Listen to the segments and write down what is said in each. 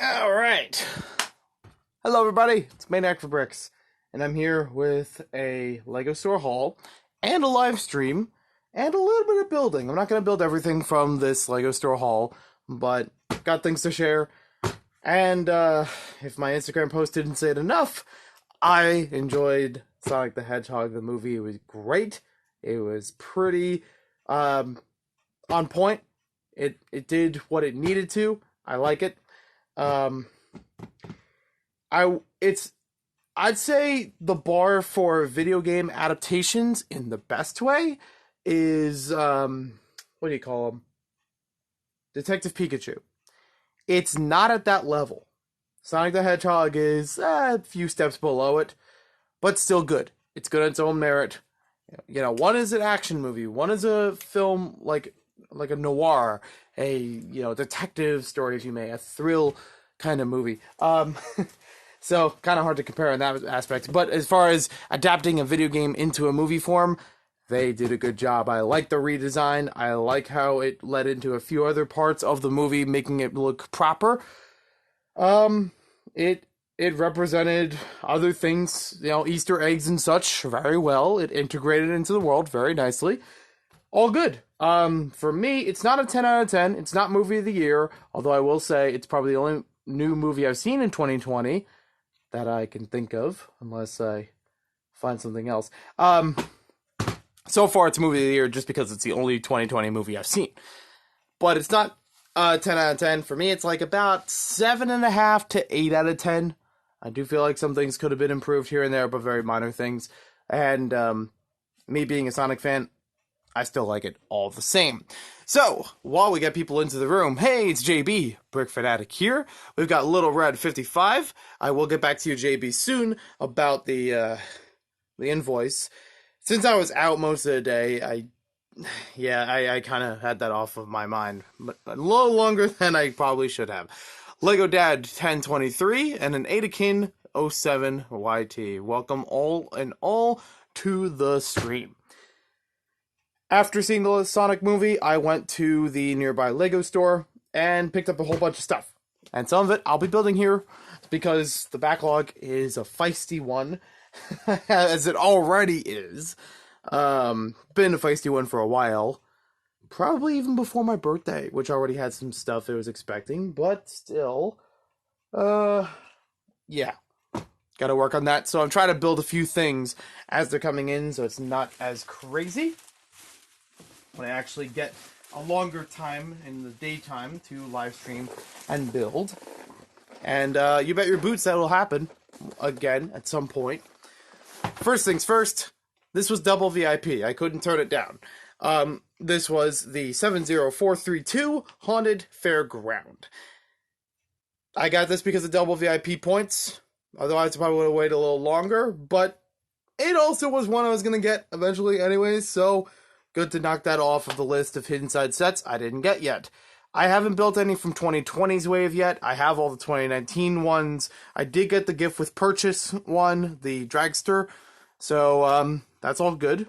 All right. Hello, everybody. It's Maniac for Bricks, and I'm here with a Lego store haul and a live stream and a little bit of building. I'm not going to build everything from this Lego store haul, but got things to share. And if my Instagram post didn't say it enough, I enjoyed Sonic the Hedgehog, the movie. It was great. It was pretty on point. It did what it needed to. I like it. Um, it's I'd say the bar for video game adaptations in the best way is what do you call them? Detective Pikachu. It's not at that level. Sonic the Hedgehog is a few steps below it, but still good. It's good on its own merit. One is an action movie, one is a film like a noir, a detective story, if you may, a thrill kind of movie. So kind of hard to compare in that aspect. But as far as adapting a video game into a movie form, they did a good job. I like the redesign. I like how it led into a few other parts of the movie, making it look proper. Um, it represented other things, Easter eggs and such, very well. It integrated into the world very nicely. All good. For me, it's not a 10 out of 10. It's not movie of the year, although I will say it's probably the only new movie I've seen in 2020 that I can think of, unless I find something else. So far, it's movie of the year just because it's the only 2020 movie I've seen. But it's not 10 out of 10. For me, it's like about 7.5 to 8 out of 10. I do feel like some things could have been improved here and there, but very minor things. And me being a Sonic fan, I still like it all the same. So, while we get people into the room, hey, it's JB, Brick Fanatic here. We've got Little Red 55. I will get back to you, JB, soon about the invoice. Since I was out most of the day, I kind of had that off of my mind, but a little longer than I probably should have. Lego Dad 1023 and an Adakin 07YT. Welcome all to the stream. After seeing the Sonic movie, I went to the nearby Lego store and picked up a whole bunch of stuff. And some of it I'll be building here because the backlog is a feisty one, as it already is. Been a feisty one for a while. Probably even before my birthday, which already had some stuff I was expecting, but still, yeah. Gotta work on that. So I'm trying to build a few things as they're coming in so it's not as crazy when I actually get a longer time in the daytime to live stream and build. And you bet your boots that will happen again at some point. First things first, this was double VIP. I couldn't turn it down. This was the 70432 Haunted Fairground. I got this because of double VIP points. Otherwise, I probably would have waited a little longer. But it also was one I was going to get eventually anyways. So good to knock that off of the list of hidden side sets I didn't get yet. I haven't built any from 2020's wave yet. I have all the 2019 ones. I did get the gift with purchase one, the Dragster. So, that's all good.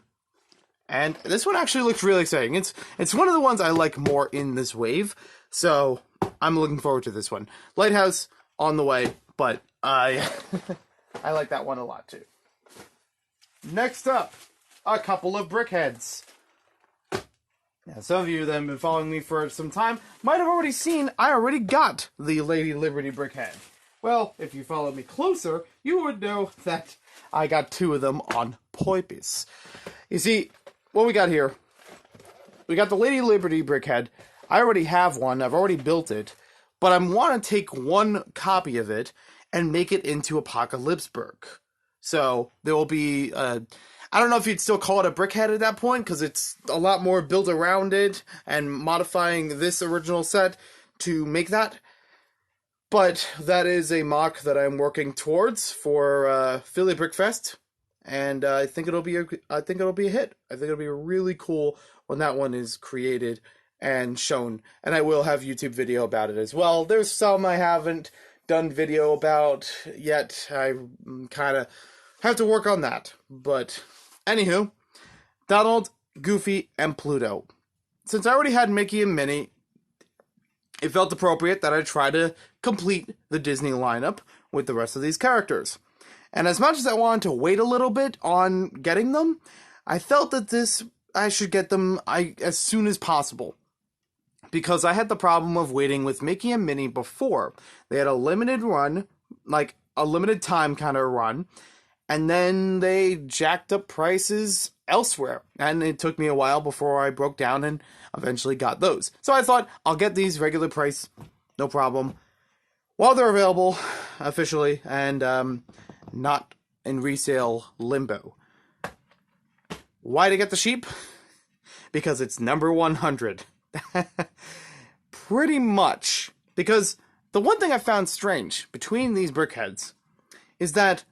And this one actually looks really exciting. It's one of the ones I like more in this wave. So, I'm looking forward to this one. Lighthouse on the way, but I like that one a lot too. Next up, a couple of brickheads. Now, some of you that have been following me for some time might have already seen I already got the Lady Liberty brickhead. Well, if you followed me closer, you would know that I got two of them on purpose. You see, what we got here, we got the Lady Liberty brickhead. I already have one. I've already built it. But I want to take one copy of it and make it into Apocalypseburg. So there will be, I don't know if you'd still call it a brickhead at that point, because it's a lot more built around it and modifying this original set to make that. But that is a mock that I'm working towards for Philly Brickfest, and I think it'll be a hit. I think it'll be really cool when that one is created and shown, and I will have YouTube video about it as well. There's some I haven't done video about yet. I kind of have to work on that. But anywho, Donald, Goofy, and Pluto. Since I already had Mickey and Minnie, it felt appropriate that I try to complete the Disney lineup with the rest of these characters. And as much as I wanted to wait a little bit on getting them, I felt that I should get them as soon as possible. Because I had the problem of waiting with Mickey and Minnie before. They had a limited run, like a limited time kind of run, and then they jacked up prices elsewhere. And it took me a while before I broke down and eventually got those. So I thought, I'll get these regular price, no problem, while they're available officially and not in resale limbo. Why to get the sheep? Because it's number 100. Pretty much. Because the one thing I found strange between these BrickHeadz is that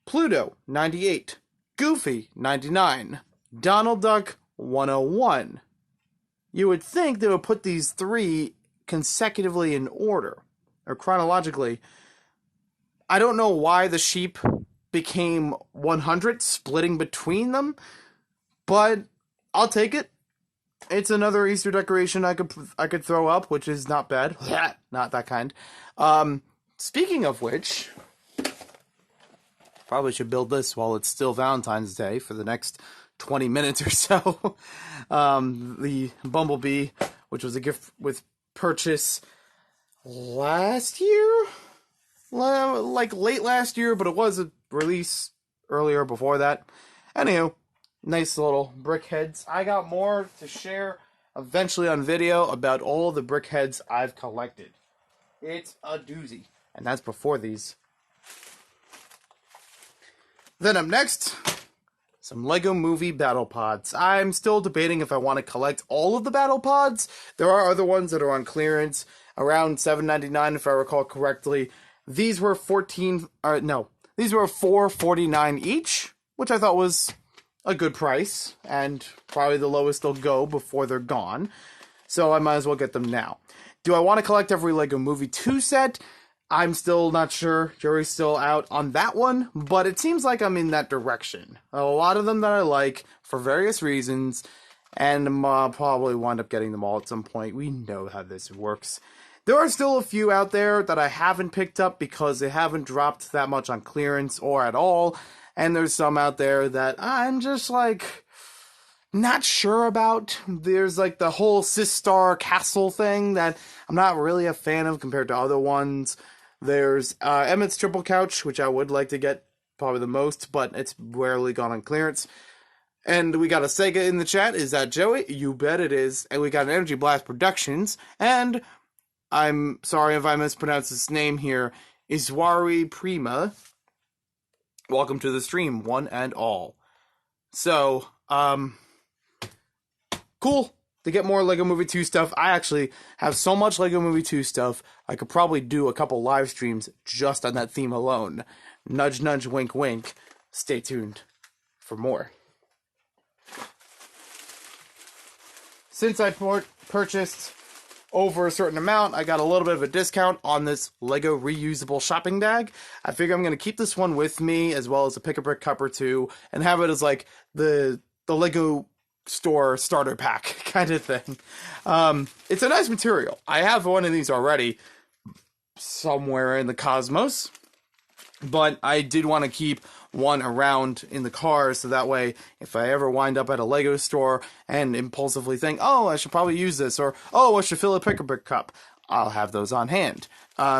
Pluto, 98, Goofy, 99, Donald Duck, 101. You would think they would put these three consecutively in order, or chronologically. I don't know why the sheep became 100, splitting between them, but I'll take it. It's another Easter decoration I could throw up, which is not bad. Not that kind. Speaking of which, probably should build this while it's still Valentine's Day for the next 20 minutes or so. The Bumblebee, which was a gift with purchase last year? Like late last year, but it was a release earlier before that. Anywho, nice little BrickHeadz. I got more to share eventually on video about all the BrickHeadz I've collected. It's a doozy. And that's before these. Then up next, some LEGO Movie Battle Pods. I'm still debating if I want to collect all of the Battle Pods. There are other ones that are on clearance, around $7.99 if I recall correctly. These were these were $4.49 each, which I thought was a good price, and probably the lowest they'll go before they're gone. So I might as well get them now. Do I want to collect every LEGO Movie 2 set? I'm still not sure. Jury's still out on that one, but it seems like I'm in that direction. A lot of them that I like for various reasons, and I'll probably wind up getting them all at some point. We know how this works. There are still a few out there that I haven't picked up because they haven't dropped that much on clearance or at all, and there's some out there that I'm just like not sure about. There's like the whole Sistar Castle thing that I'm not really a fan of compared to other ones. There's Emmett's Triple Couch, which I would like to get probably the most, but it's rarely gone on clearance. And we got a Sega in the chat. Is that Joey? You bet it is. And we got an Energy Blast Productions. And I'm sorry if I mispronounced his name here. Iswari Prima. Welcome to the stream, one and all. So, cool to get more LEGO Movie 2 stuff. I actually have so much LEGO Movie 2 stuff, I could probably do a couple live streams just on that theme alone. Nudge, nudge, wink, wink. Stay tuned for more. Since I purchased over a certain amount, I got a little bit of a discount on this LEGO reusable shopping bag. I figure I'm going to keep this one with me, as well as a Pick-a-Brick cup or two, and have it as like the LEGO store starter pack kind of thing. It's a nice material. I have one of these already somewhere in the cosmos, but I did want to keep one around in the car so that way if I ever wind up at a LEGO store and impulsively think, oh, I should probably use this, or oh, I should fill a Pick-a-Brick cup, I'll have those on hand.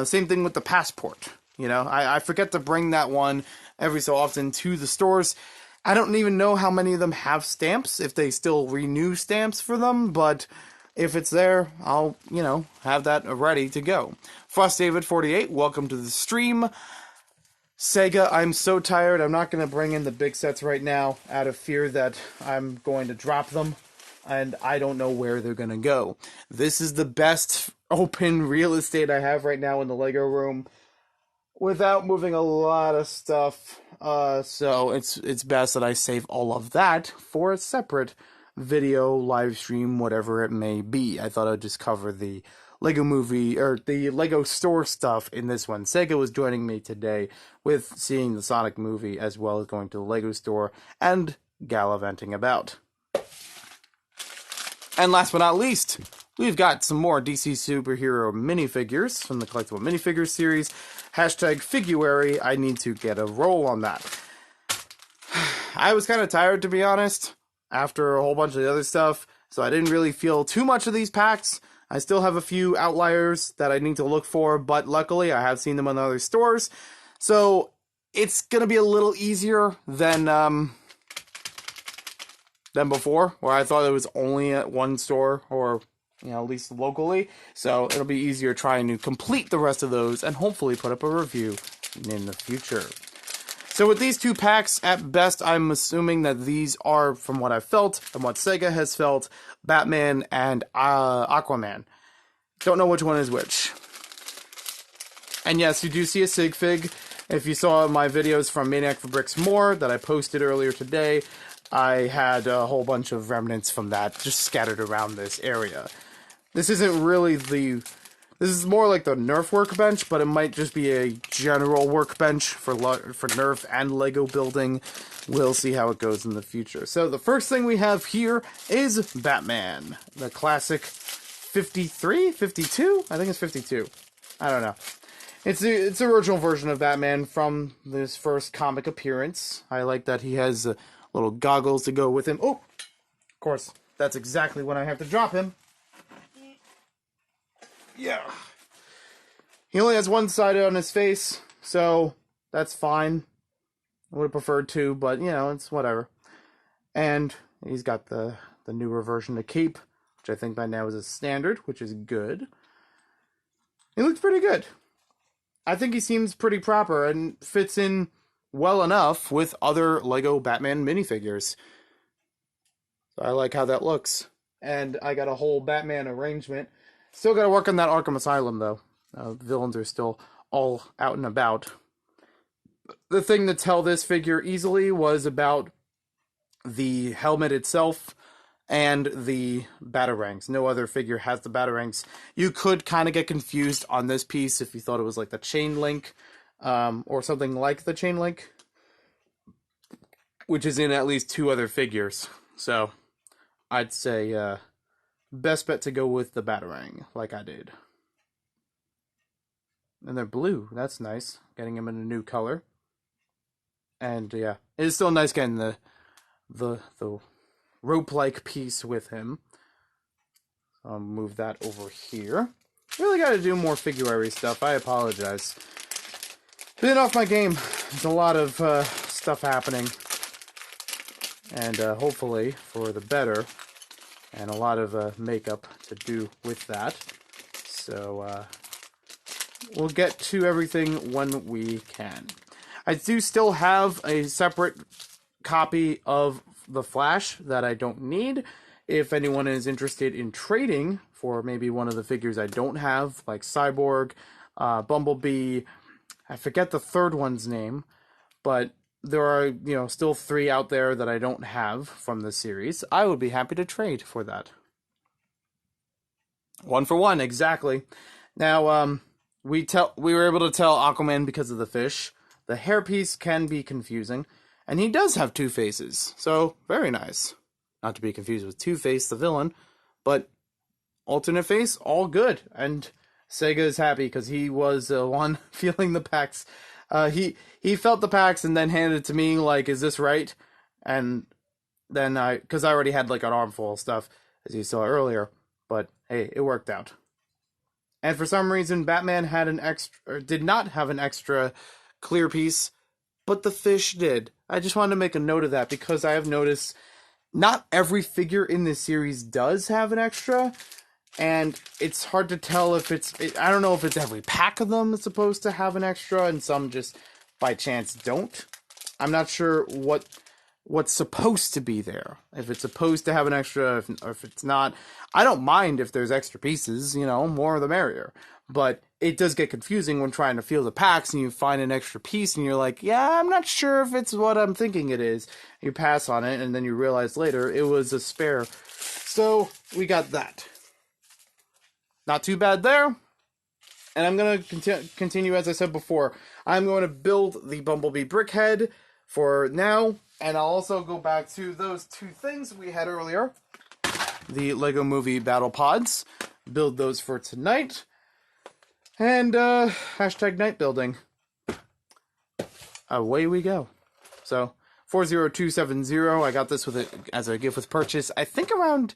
Same thing with the passport. You know, I forget to bring that one every so often to the stores. I don't even know how many of them have stamps, if they still renew stamps for them, but if it's there, I'll, have that ready to go. FrostDavid48, welcome to the stream. Sega, I'm so tired, I'm not going to bring in the big sets right now, out of fear that I'm going to drop them, and I don't know where they're going to go. This is the best open real estate I have right now in the LEGO room, without moving a lot of stuff. So it's best that I save all of that for a separate video, live stream, whatever it may be. I thought I'd just cover the LEGO Movie, or the LEGO store stuff in this one. Sega was joining me today with seeing the Sonic movie, as well as going to the LEGO store and gallivanting about. And last but not least, we've got some more DC superhero minifigures from the Collectible Minifigures series. Hashtag Figuary. I need to get a roll on that. I was kind of tired, to be honest, after a whole bunch of the other stuff, so I didn't really feel too much of these packs. I still have a few outliers that I need to look for, but luckily I have seen them in other stores, so it's going to be a little easier than before, where I thought it was only at one store, or at least locally, so it'll be easier trying to complete the rest of those and hopefully put up a review in the future. So with these two packs, at best, I'm assuming that these are, from what I've felt and what Sega has felt, Batman and Aquaman. Don't know which one is which. And yes, you do see a Sig Fig. If you saw my videos from Maniac for Bricks More that I posted earlier today, I had a whole bunch of remnants from that just scattered around this area. This isn't really this is more like the Nerf workbench, but it might just be a general workbench for Nerf and Lego building. We'll see how it goes in the future. So the first thing we have here is Batman. The classic 53? 52? I think it's 52. I don't know. It's the original version of Batman from this first comic appearance. I like that he has little goggles to go with him. Oh, of course, that's exactly when I have to drop him. Yeah. He only has one side on his face, so that's fine. I would have preferred two, but, it's whatever. And he's got the newer version of Cape, which I think by now is a standard, which is good. He looks pretty good. I think he seems pretty proper and fits in well enough with other Lego Batman minifigures. So I like how that looks. And I got a whole Batman arrangement. Still got to work on that Arkham Asylum, though. Villains are still all out and about. The thing to tell this figure easily was about the helmet itself and the batarangs. No other figure has the batarangs. You could kind of get confused on this piece if you thought it was like the chain link, or something like the chain link, which is in at least two other figures. So I'd say best bet to go with the batarang, like I did. And they're blue. That's nice. Getting them in a new color. And yeah, it's still nice getting the rope-like piece with him. I'll move that over here. Really got to do more figurary stuff. I apologize. Been off my game. There's a lot of stuff happening. And hopefully for the better. And a lot of makeup to do with that. So we'll get to everything when we can. I do still have a separate copy of the Flash that I don't need. If anyone is interested in trading for maybe one of the figures I don't have, like Cyborg, Bumblebee, I forget the third one's name, but there are, still 3 out there that I don't have from the series. I would be happy to trade for that. 1 for 1, exactly. Now, we were able to tell Aquaman because of the fish. The hairpiece can be confusing, and he does have 2 faces, so very nice. Not to be confused with Two-Face, the villain, but alternate face, all good. And Sega is happy because he was the one feeling the packs. He felt the packs and then handed it to me like, is this right? And then because I already had like an armful of stuff, as you saw earlier, but hey, it worked out. And for some reason, Batman had did not have an extra clear piece, but the fish did. I just wanted to make a note of that because I have noticed not every figure in this series does have an extra, and it's hard to tell if I don't know if it's every pack of them that's supposed to have an extra, and some just by chance don't. I'm not sure what's supposed to be there. If it's supposed to have an extra, or if it's not. I don't mind if there's extra pieces, more the merrier. But it does get confusing when trying to feel the packs and you find an extra piece and you're like, yeah, I'm not sure if it's what I'm thinking it is. You pass on it and then you realize later it was a spare. So we got that. Not too bad there. And I'm going to continue, as I said before. I'm going to build the Bumblebee Brickhead for now. And I'll also go back to those 2 things we had earlier. The Lego Movie Battle Pods. build those for tonight. And hashtag night building. Away we go. So 40270. I got this with it as a gift with purchase. I think around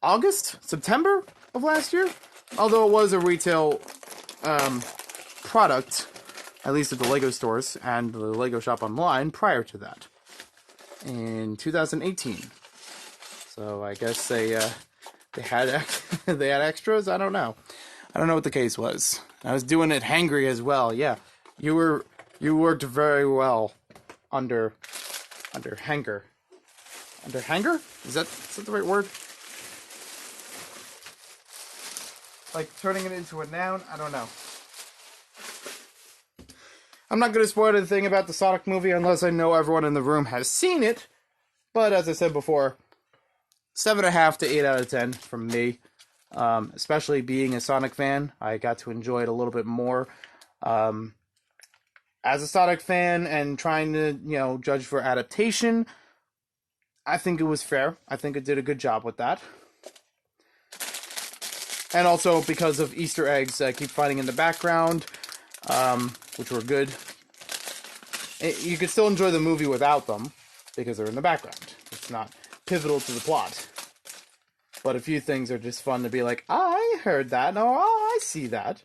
August, September of last year. Although it was a retail product, at least at the Lego stores and the Lego shop online prior to that, in 2018. So I guess they had they had extras. I don't know what the case was. I was doing it hangry as well. Yeah, you worked very well under hanger. Under hanger? Is that the right word? Like turning it into a noun? I don't know. I'm not going to spoil anything about the Sonic movie unless I know everyone in the room has seen it. But as I said before, 7.5 to 8 out of 10 from me. Especially being a Sonic fan, I got to enjoy it a little bit more. As a Sonic fan and trying to, judge for adaptation, I think it was fair. I think it did a good job with that. And also because of Easter eggs I keep finding in the background, which were good. You could still enjoy the movie without them, because they're in the background. It's not pivotal to the plot. But a few things are just fun to be like, I heard that, or I see that.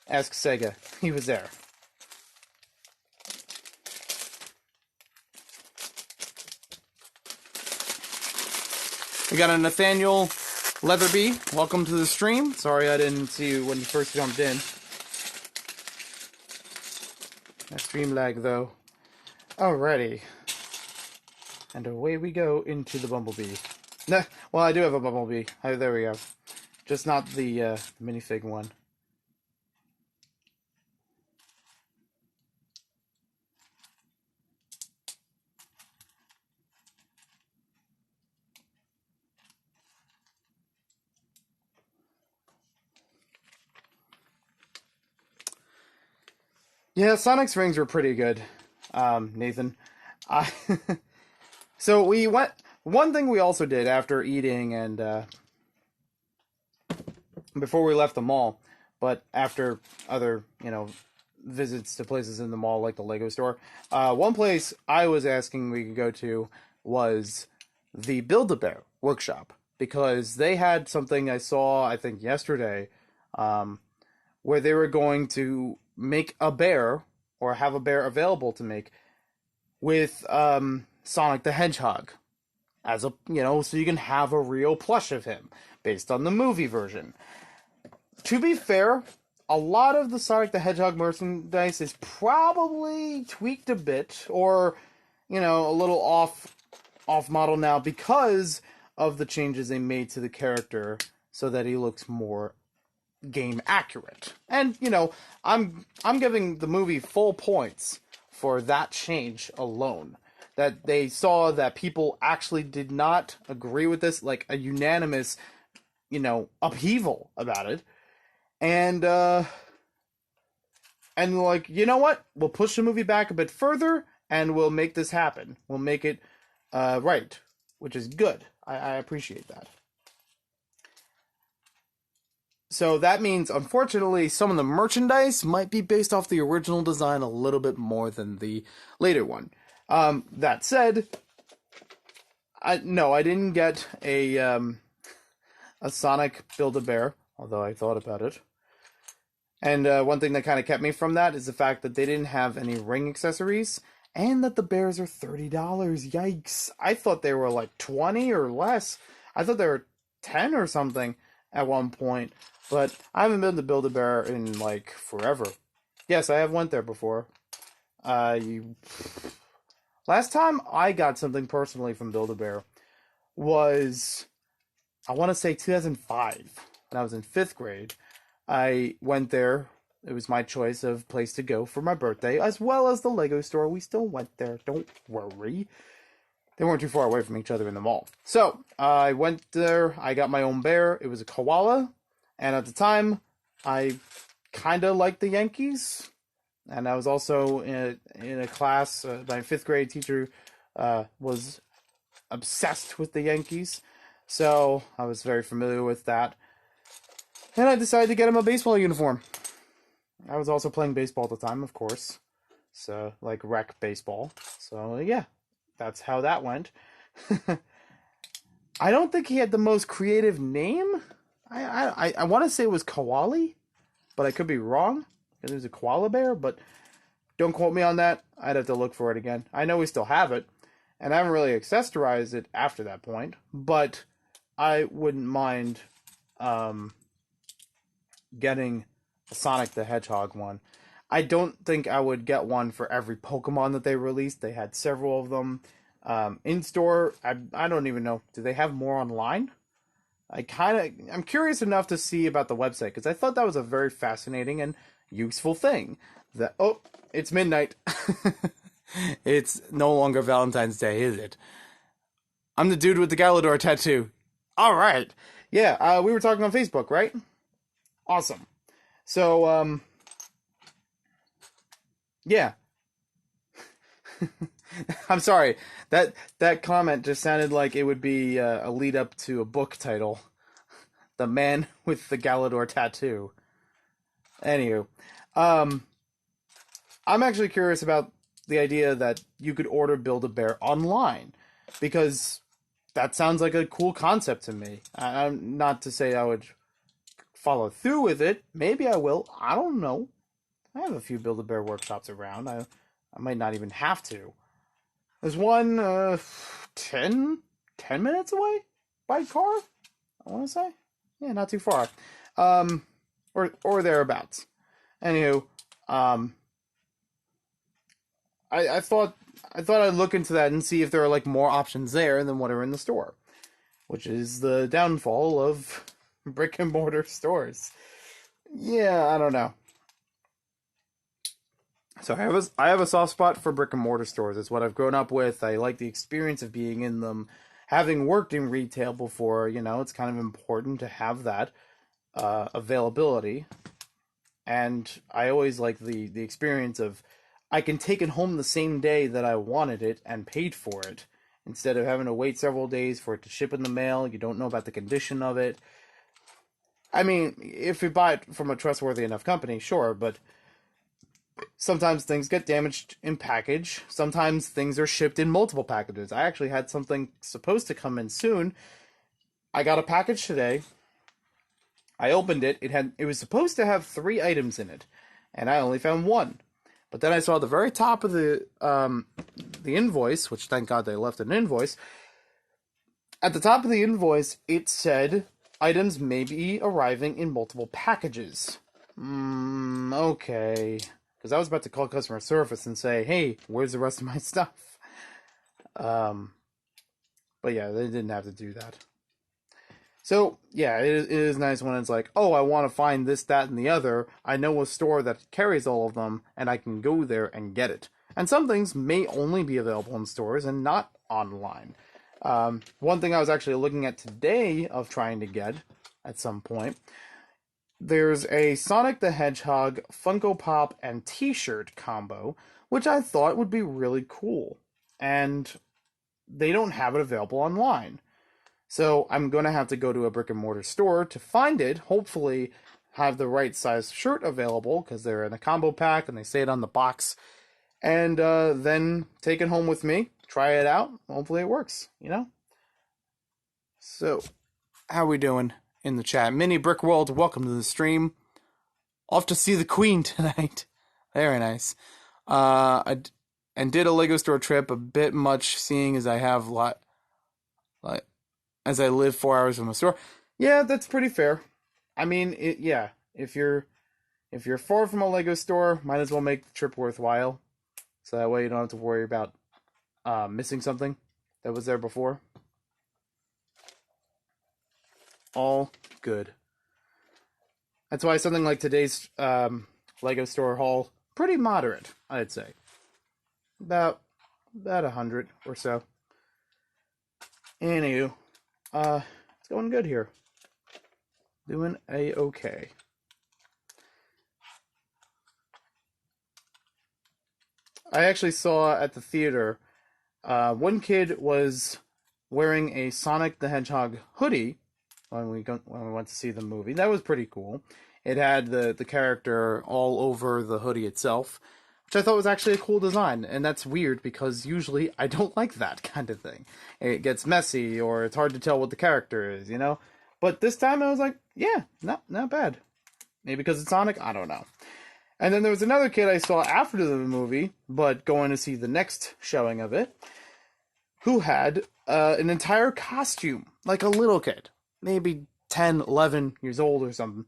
Ask Sega. He was there. We got a Nathaniel Leatherby. Welcome to the stream. Sorry I didn't see you when you first jumped in. That stream lag, though. Alrighty. And away we go into the Bumblebee. Nah, well, I do have a Bumblebee. There we go. Just not the minifig one. Yeah, Sonic's rings were pretty good, Nathan. So we went. One thing we also did after eating and before we left the mall, but after other visits to places in the mall like the Lego store, one place I was asking we could go to was the Build-A-Bear workshop, because they had something I saw I think yesterday, where they were going to make a bear, or have a bear available to make, with Sonic the Hedgehog, as a so you can have a real plush of him based on the movie version. To be fair, a lot of the Sonic the Hedgehog merchandise is probably tweaked a bit, or a little off model now, because of the changes they made to the character so that he looks more game accurate. And I'm giving the movie full points for that change alone. That they saw that people actually did not agree with this, like a unanimous, upheaval about it. And like, you know what? We'll push the movie back a bit further and we'll make this happen. We'll make it right, which is good. I appreciate that. So that means, unfortunately, some of the merchandise might be based off the original design a little bit more than the later one. That said, I didn't get a Sonic Build-A-Bear, although I thought about it. And one thing that kind of kept me from that is the fact that they didn't have any ring accessories, and that the bears are $30. Yikes. I thought they were like 20 or less. I thought they were 10 or something at one point. But I haven't been to Build-A-Bear in like forever. Yes, I have went there before. Last time I got something personally from Build-A-Bear was, I want to say 2005, when I was in 5th grade. I went there. It was my choice of place to go for my birthday, as well as the Lego store. We still went there, don't worry. They weren't too far away from each other in the mall. So, I went there, I got my own bear. It was a koala, and at the time, I kind of liked the Yankees. And I was also in a class, my 5th grade teacher was obsessed with the Yankees. So I was very familiar with that. And I decided to get him a baseball uniform. I was also playing baseball at the time, of course. So, like rec baseball. So, yeah, that's how that went. I don't think he had the most creative name. I want to say it was Koali, but I could be wrong. It was a koala bear, but don't quote me on that. I'd have to look for it again. I know we still have it, and I haven't really accessorized it after that point, but I wouldn't mind um, getting a Sonic the Hedgehog one. I don't think I would get one for every Pokemon that they released. They had several of them. In store, I don't even know. Do they have more online? I'm curious enough to see about the website because I thought that was a very fascinating and useful thing. That oh, it's midnight. It's no longer Valentine's Day, is it? I'm the dude with the Galador tattoo. All right, yeah. We were talking on Facebook, right? Awesome. So, yeah. I'm sorry. That comment just sounded like it would be a lead up to a book title. The Man with the Galador Tattoo. Anywho, um, I'm actually curious about the idea that you could order Build-A-Bear online because that sounds like a cool concept to me. I'm not to say I would follow through with it. Maybe I will. I don't know. I have a few Build-A-Bear workshops around. I might not even have to. There's one 10, 10 minutes away by car, I want to say. Yeah, not too far. Um, or thereabouts. Anywho, um, I thought I'd look into that and see if there are like more options there than what are in the store, which is the downfall of brick and mortar stores. Yeah, I don't know. So I have a soft spot for brick and mortar stores. It's what I've grown up with. I like the experience of being in them. Having worked in retail before, it's kind of important to have that availability. And I always like the experience of I can take it home the same day that I wanted it and paid for it instead of having to wait several days for it to ship in the mail. You don't know about the condition of it. I mean, if you buy it from a trustworthy enough company, sure, but sometimes things get damaged in package. Sometimes things are shipped in multiple packages. I actually had something supposed to come in soon. I got a package today. I opened it. It was supposed to have 3 items in it, and I only found one. But then I saw at the very top of the invoice, which thank God they left an invoice. At the top of the invoice, it said items may be arriving in multiple packages. Okay. Because I was about to call customer service and say, "Hey, where's the rest of my stuff?" Um, but yeah, they didn't have to do that. So yeah, it is nice when it's like, oh, I want to find this, that, and the other. I know a store that carries all of them, and I can go there and get it. And some things may only be available in stores and not online. One thing I was actually looking at today of trying to get at some point, there's a Sonic the Hedgehog Funko Pop and T-shirt combo, which I thought would be really cool. And they don't have it available online. So I'm going to have to go to a brick and mortar store to find it, hopefully have the right size shirt available because they're in a combo pack and they say it on the box, and then take it home with me, try it out, hopefully it works. So, how we doing in the chat? Mini Brick World, welcome to the stream. Off to see the Queen tonight. Very nice. And did a Lego store trip, a bit much seeing as I have like as I live 4 hours from a store. Yeah, that's pretty fair. I mean, yeah, if you're far from a Lego store, might as well make the trip worthwhile. So that way you don't have to worry about missing something that was there before. All good. That's why something like today's Lego store haul pretty moderate, I'd say. About 100 or so. Anywho, it's going good here. Doing a-okay. I actually saw at the theater, one kid was wearing a Sonic the Hedgehog hoodie when we went to see the movie. That was pretty cool. It had the character all over the hoodie itself, which I thought was actually a cool design. And that's weird because usually I don't like that kind of thing. It gets messy or it's hard to tell what the character is, you know? But this time I was like, yeah, not bad. Maybe because it's Sonic? I don't know. And then there was another kid I saw after the movie, but going to see the next showing of it, who had an entire costume, like a little kid, maybe 10, 11 years old or something.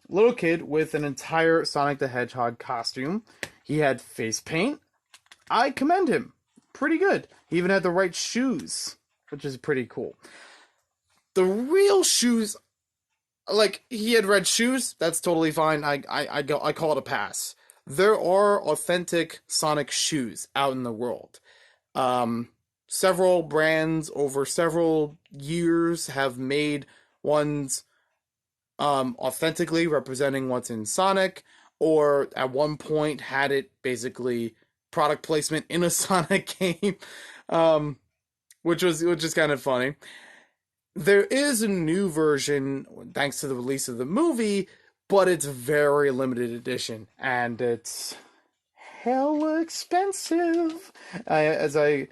Little kid with an entire Sonic the Hedgehog costume. He had face paint. I commend him. Pretty good. He even had the right shoes, which is pretty cool. The real shoes, like, he had red shoes. That's totally fine. I call it a pass. There are authentic Sonic shoes out in the world. Several brands over several years have made ones authentically representing what's in Sonic, or at one point had it basically product placement in a Sonic game, which is kind of funny. There is a new version thanks to the release of the movie, but it's very limited edition and it's hella expensive. As I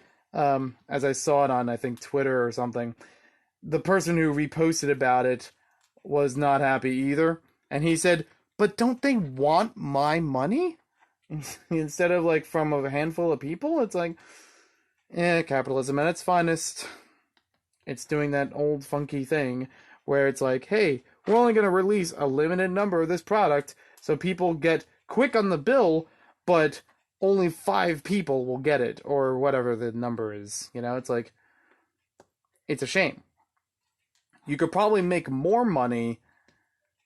saw it on, I think, Twitter or something, the person who reposted about it was not happy either. And he said, but don't they want my money? Instead of, like, from a handful of people? It's like, capitalism at its finest. It's doing that old funky thing where it's like, hey, we're only going to release a limited number of this product so people get quick on the bill, but only 5 people will get it, or whatever the number is. You know, it's like, it's a shame. You could probably make more money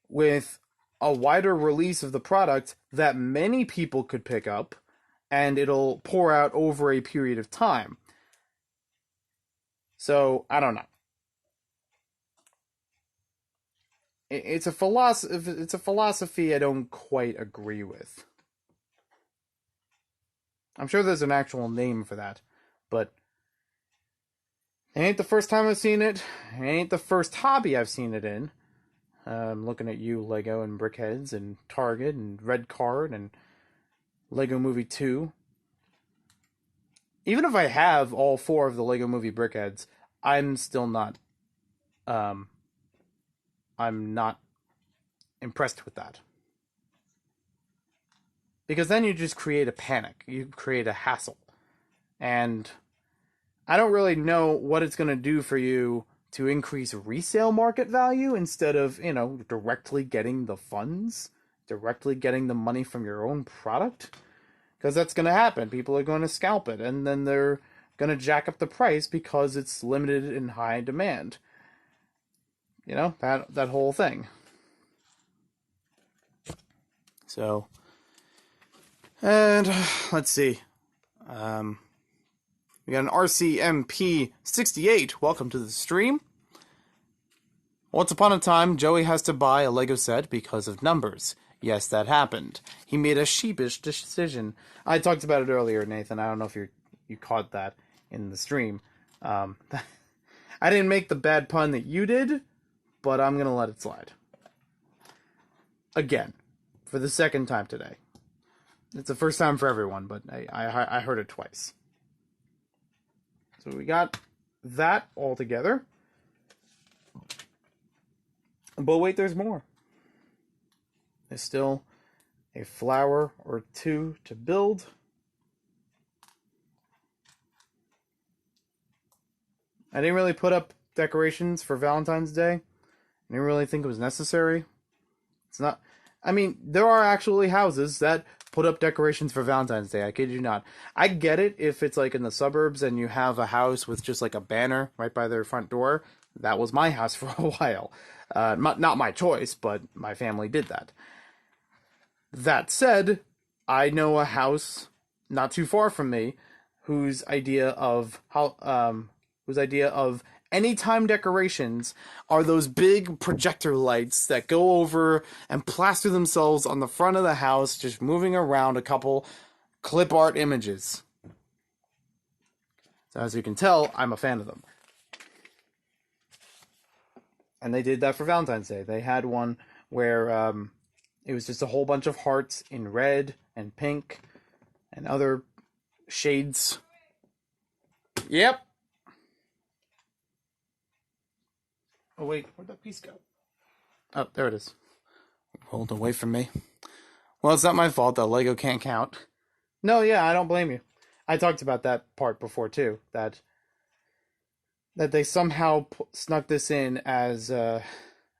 with a wider release of the product that many people could pick up, and it'll pour out over a period of time. So, I don't know. It's a philosophy I don't quite agree with. I'm sure there's an actual name for that, but it ain't the first time I've seen it. It ain't the first hobby I've seen it in. I'm looking at you, Lego and Brickheads and Target and Red Card and Lego Movie 2. Even if I have all 4 of the Lego Movie Brickheads, I'm still not I'm not impressed with that. Because then you just create a panic. You create a hassle. And I don't really know what it's going to do for you to increase resale market value instead of, directly getting the funds, directly getting the money from your own product. Because that's going to happen. People are going to scalp it, and then they're going to jack up the price because it's limited in high demand. You know, that whole thing. So, and let's see. We got an RCMP68. Welcome to the stream. Once upon a time, Joey has to buy a Lego set because of numbers. Yes, that happened. He made a sheepish decision. I talked about it earlier, Nathan. I don't know if you caught that in the stream. I didn't make the bad pun that you did, but I'm going to let it slide. Again, for the second time today. It's the first time for everyone, but I heard it twice. So we got that all together. But wait, there's more. There's still a flower or 2 to build. I didn't really put up decorations for Valentine's Day. I didn't really think it was necessary. It's not... I mean, there are actually houses that put up decorations for Valentine's Day. I kid you not. I get it if it's like in the suburbs and you have a house with just like a banner right by their front door. That was my house for a while. Not my choice, but my family did that. That said, I know a house not too far from me whose idea of anytime decorations are those big projector lights that go over and plaster themselves on the front of the house, just moving around a couple clip art images. So as you can tell, I'm a fan of them. And they did that for Valentine's Day. They had one where it was just a whole bunch of hearts in red and pink and other shades. Yep. Oh, wait. Where'd that piece go? Oh, there it is. Rolled away from me. Well, it's not my fault that Lego can't count. No, yeah, I don't blame you. I talked about that part before, too. That they somehow snuck this in as, or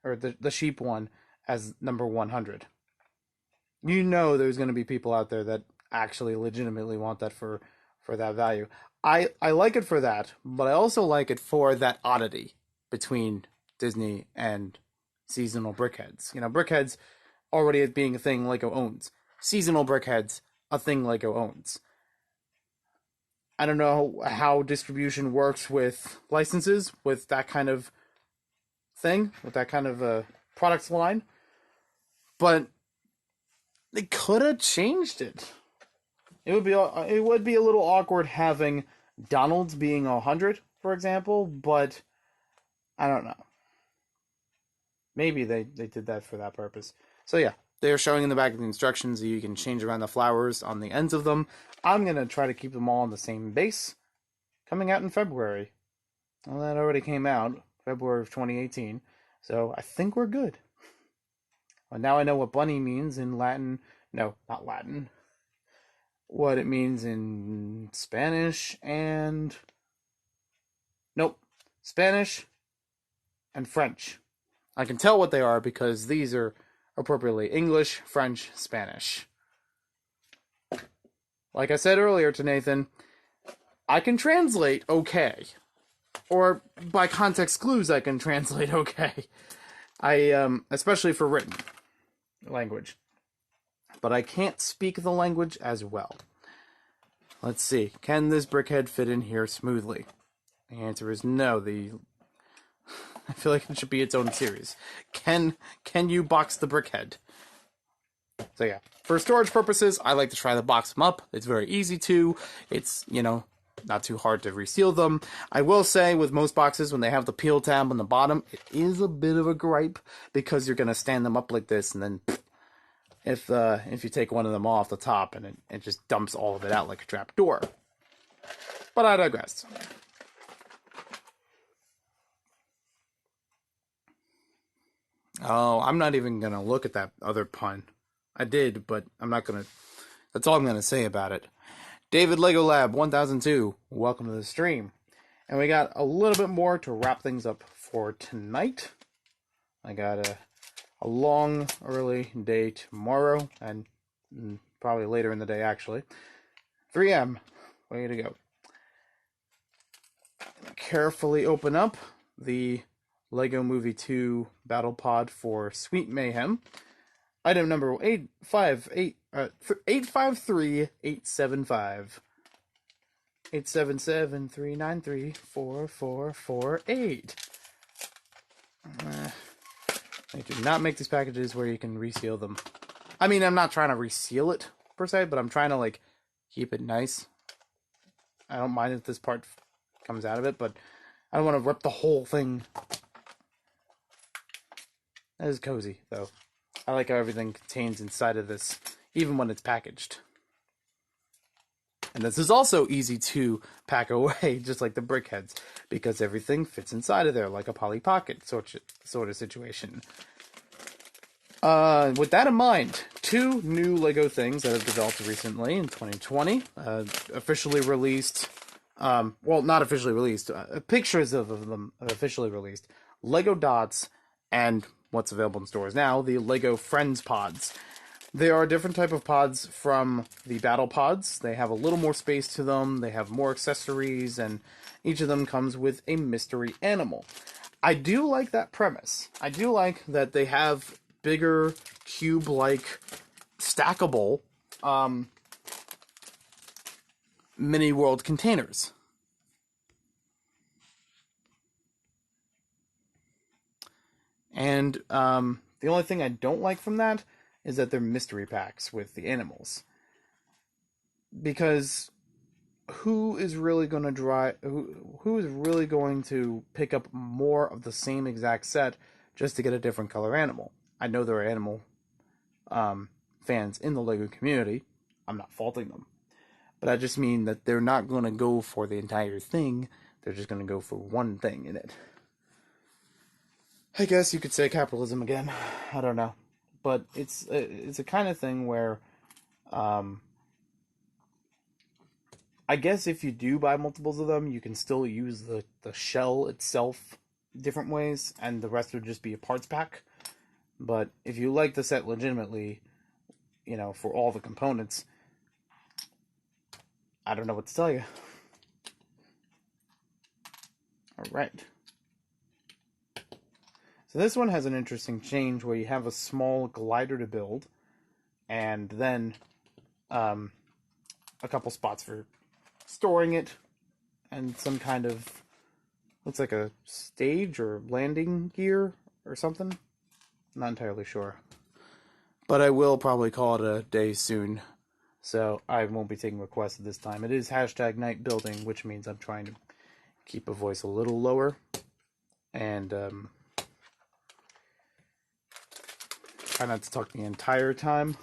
the sheep one, as number 100. You know there's going to be people out there that actually legitimately want that for that value. I like it for that, but I also like it for that oddity between Disney and seasonal brickheads. You know, brickheads already being a thing Lego owns. Seasonal brickheads, a thing Lego owns. I don't know how distribution works with licenses, with that kind of thing, with that kind of product line, but they could have changed it. It would be a little awkward having Donald's being 100, for example, but I don't know. Maybe they did that for that purpose. So yeah, they're showing in the back of the instructions that you can change around the flowers on the ends of them. I'm going to try to keep them all on the same base. Coming out in February. Well, that already came out, February of 2018. So I think we're good. Well, now I know what bunny means in Latin. No, not Latin. What it means in Spanish and... Nope. Spanish and French. I can tell what they are because these are appropriately English, French, Spanish. Like I said earlier to Nathan, I can translate okay. Or by context clues I can translate okay. Especially for written language. But I can't speak the language as well. Let's see. Can this brickhead fit in here smoothly? The answer is no. I feel like it should be its own series. Can you box the brickhead? So yeah, for storage purposes, I like to try to box them up. It's very easy to. It's, not too hard to reseal them. I will say with most boxes, when they have the peel tab on the bottom, it is a bit of a gripe because you're going to stand them up like this, and then if you take one of them off the top, and it just dumps all of it out like a trap door. But I digress. Oh, I'm not even going to look at that other pun. I did, but I'm not going to... That's all I'm going to say about it. David Lego Lab 1002, welcome to the stream. And we got a little bit more to wrap things up for tonight. I got a long, early day tomorrow, and probably later in the day, actually. 3M, way to go. Carefully open up the Lego Movie 2 Battle Pod for Sweet Mayhem. Item number 853-875. 877-393-4448. They do not make these packages where you can reseal them. I mean, I'm not trying to reseal it, per se, but I'm trying to, keep it nice. I don't mind if this part comes out of it, but I don't want to rip the whole thing. That is cozy, though. I like how everything contains inside of this, even when it's packaged. And this is also easy to pack away, just like the brickheads, because everything fits inside of there, like a Polly Pocket sort of situation. With that in mind, 2 new Lego things that have developed recently in 2020, officially released, well, not officially released, pictures of them officially released, Lego Dots, and what's available in stores now, the Lego Friends Pods. There are different type of pods from the Battle Pods. They have a little more space to them, they have more accessories, and each of them comes with a mystery animal. I do like that premise. I do like that they have bigger, cube-like, stackable, mini-world containers. And the only thing I don't like from that is that they're mystery packs with the animals. Because who is really going to drive who is really going to pick up more of the same exact set just to get a different color animal? I know there are animal fans in the Lego community. I'm not faulting them, but I just mean that they're not going to go for the entire thing. They're just going to go for one thing in it. I guess you could say capitalism again. I don't know, but it's a kind of thing where I guess if you do buy multiples of them, you can still use the shell itself different ways, and the rest would just be a parts pack. But if you like the set legitimately, for all the components, I don't know what to tell you. Alright. So this one has an interesting change where you have a small glider to build, and then a couple spots for storing it, and some kind of, looks like a stage or landing gear or something. Not entirely sure. But I will probably call it a day soon, so I won't be taking requests at this time. It is hashtag night building, which means I'm trying to keep a voice a little lower, and try not to talk the entire time.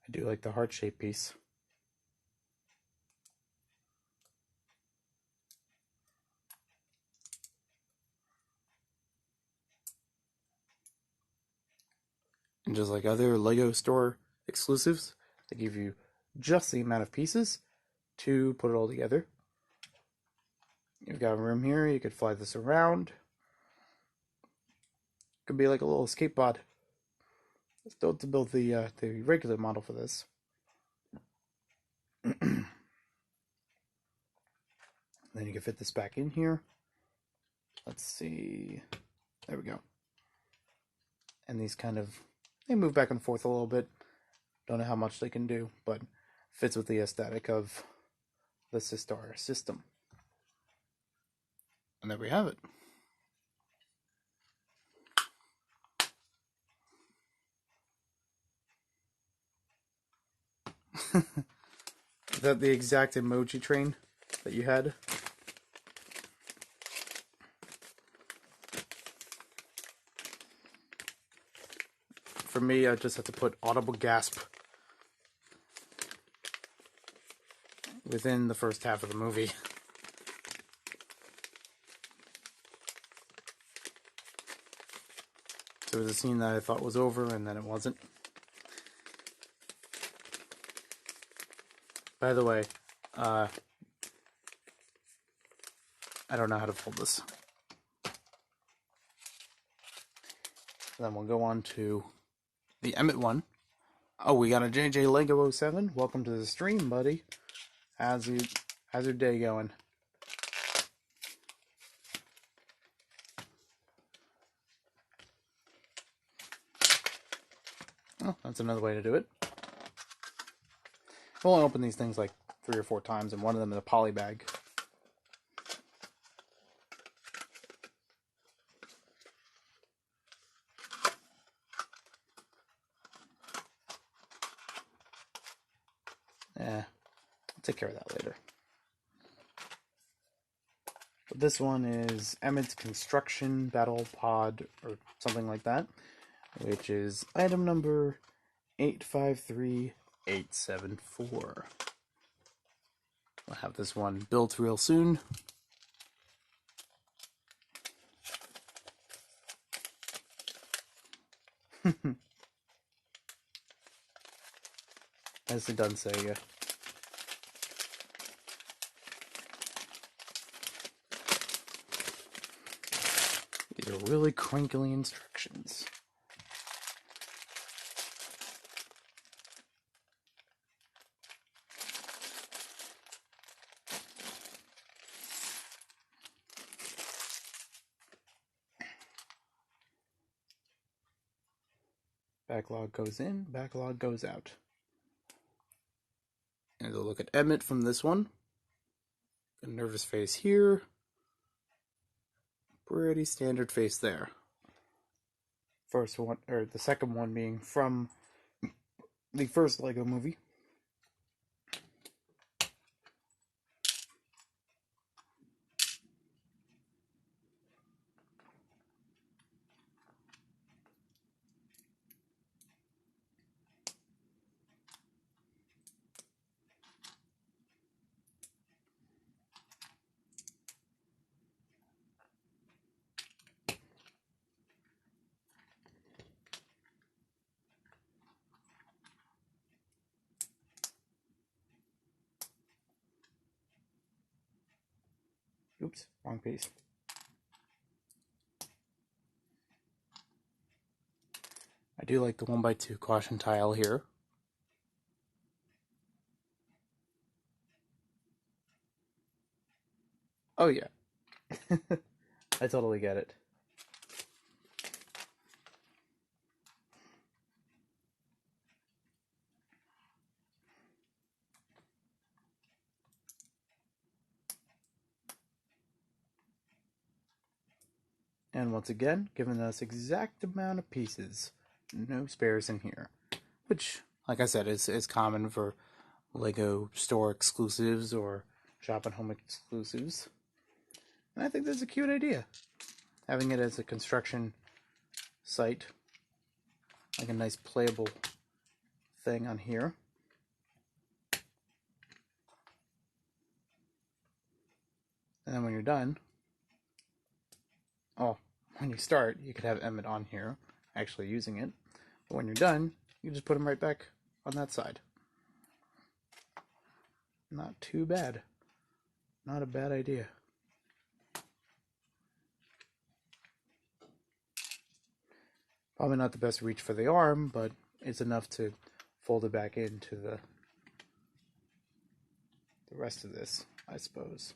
I do like the heart-shaped piece. And just like other LEGO store exclusives, they give you just the amount of pieces to put it all together. You've got room here, you could fly this around. Could be like a little escape pod. Still to build the regular model for this. Then you can fit this back in here. Let's see. There we go. And these they move back and forth a little bit. Don't know how much they can do, but fits with the aesthetic of the Sistar system. And there we have it. Is that the exact emoji train that you had? For me, I just have to put audible gasp within the first half of the movie. There was a scene that I thought was over, and then it wasn't. By the way, I don't know how to fold this. Then we'll go on to the Emmett one. Oh, we got a JJ Lego 07. Welcome to the stream, buddy. How's your day going? Oh, that's another way to do it. I'll only open these things like 3 or 4 times, and one of them is a poly bag. I'll take care of that later. But this one is Emmett's Construction Battle Pod, or something like that, which is item number 853874. I'll have this one built real soon. Nicely done, Sega. These are really crinkly instructions. Backlog goes in, backlog goes out. And a look at Emmett from this one. A nervous face here. Pretty standard face there. First one, or the second one being from the first Lego movie. Oops, wrong piece. I do like the 1x2 caution tile here. Oh yeah. I totally get it. And once again, giving us exact amount of pieces. No spares in here. Which, like I said, is common for Lego store exclusives or shop and home exclusives. And I think that's a cute idea. Having it as a construction site. Like a nice playable thing on here. And then when you're done, when you start, you could have Emmett on here, actually using it. But when you're done, you just put him right back on that side. Not too bad. Not a bad idea. Probably not the best reach for the arm, but it's enough to fold it back into the rest of this, I suppose.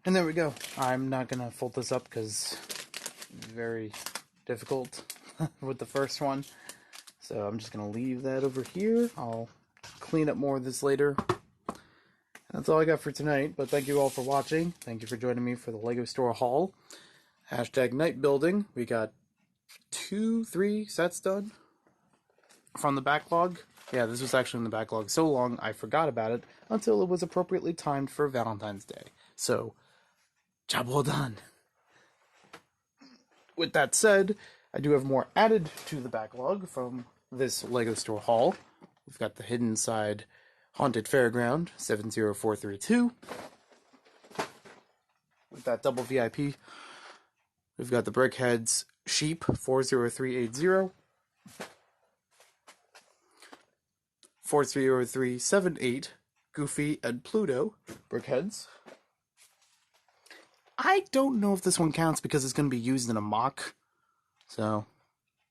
And there we go. I'm not going to fold this up because it's very difficult with the first one. So I'm just going to leave that over here. I'll clean up more of this later. That's all I got for tonight, but thank you all for watching. Thank you for joining me for the Lego Store haul. Hashtag night building. We got 2-3 sets done from the backlog. Yeah, this was actually in the backlog so long I forgot about it until it was appropriately timed for Valentine's Day. So, job well done. With that said, I do have more added to the backlog from this Lego Store haul. We've got the Hidden Side Haunted Fairground 70432. With that double VIP, we've got the Brickheads Sheep 40380. 40378, Goofy and Pluto Brickheads. I don't know if this one counts because it's going to be used in a mock. So,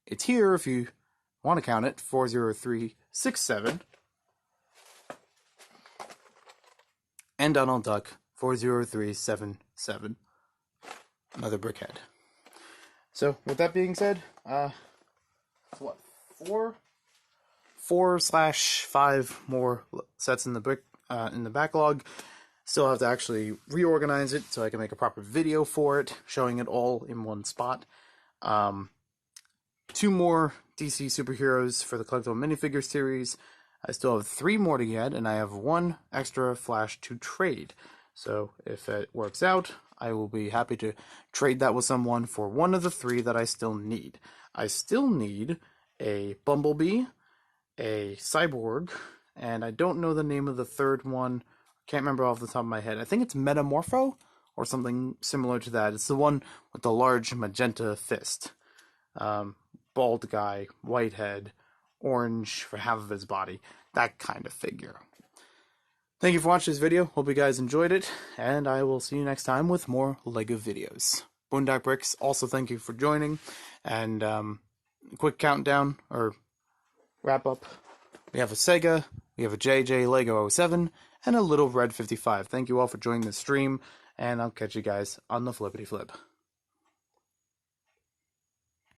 it's here if you want to count it. 40367. And Donald Duck 40377. Another Brickhead. So, with that being said, what? 4/5 more sets in the backlog. Still have to actually reorganize it so I can make a proper video for it, showing it all in one spot. 2 more DC superheroes for the collectible minifigure series. I still have 3 more to get, and I have 1 extra Flash to trade. So if it works out, I will be happy to trade that with someone for one of the 3 that I still need. I still need a Bumblebee, a Cyborg, and I don't know the name of the third one. Can't remember off the top of my head. I think it's Metamorpho or something similar to that. It's the one with the large magenta fist. Bald guy, white head, orange for half of his body. that kind of figure. Thank you for watching this video. Hope you guys enjoyed it, and I will see you next time with more LEGO videos. Boondock Bricks, also thank you for joining, and quick countdown, or wrap up. We have a Sega, we have a JJ Lego 07, and a little Red 55. Thank you all for joining the stream, and I'll catch you guys on the flippity flip.